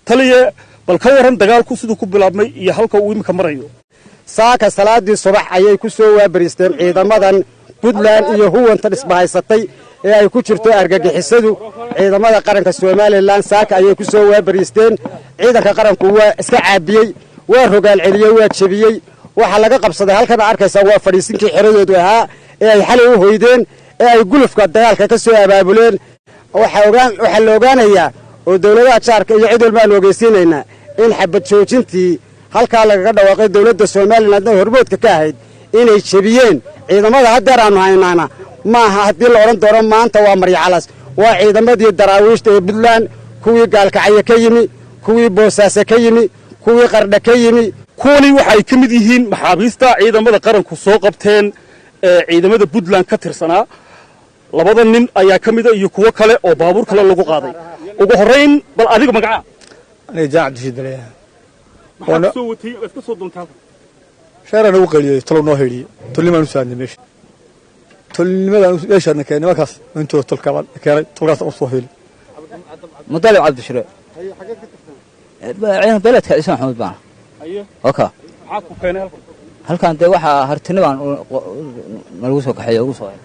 taliye bal ka waran dagaalku siduu ku bilaabmay iyo halka uu imika marayo. saaka salaadii subax ayay ku soo waabaristeen ciidamadan Puntland iyo huwanta isbahaysatay ee ay ku jirto argagixisadu ciidamada qaranka Soomaaliland saaka ayay ku soo waabaristeen ciidanka qaranku waa iska caabiyay waa rogaal celiyay waa jabiyay waxa laga qabsaday halkan arkaysa waa fadhiisinkii xiradoodu ahaa ee ay xalay u hoydeen ee ay gulufka dagaalka ka soo abaabuleen waxa la ogaanayaa oo dawladaha jaarka iyo cid walba aan ogeysiinayna in xabad joojintii halka laga dhawaaqay dawladda Soomaaliland ee hormoodka ka ahayd inay jabiyeen ciidamada hadeer aanu haynaana maaha hadii la oran doono maanta waa maryacalas waa ciidamadii daraawiishta ee Puntland kuwii gaalkacyo ka yimi kuwii Boosaaso ka yimi kuwii Qardha ka yimi kuwani waxay ka mid yihiin maxaabiista ciidamada qaranku soo qabteen ciidamada Puntland ka tirsanaa labada nin ayaa ka mid ah iyo kuwa kale oo baabuur kale lagu qaaday ugu horeyn bal adiga magaca أنا جاعد في الدنيا. waxaad soo watay waad ka soo doontaa شارع نوقلي طلعوا نوهيلي طلع ما نساعدني مش طلع ما إيش أنا كأني ما كاس أنتوا طلع كمان طلع أصوهيلي مطلع عبد الشريع عين بلد كإنسان حمد بان أيه أوكا عاكو كان هل كان ده واحد هرتني بان ملوسه كحية وصاير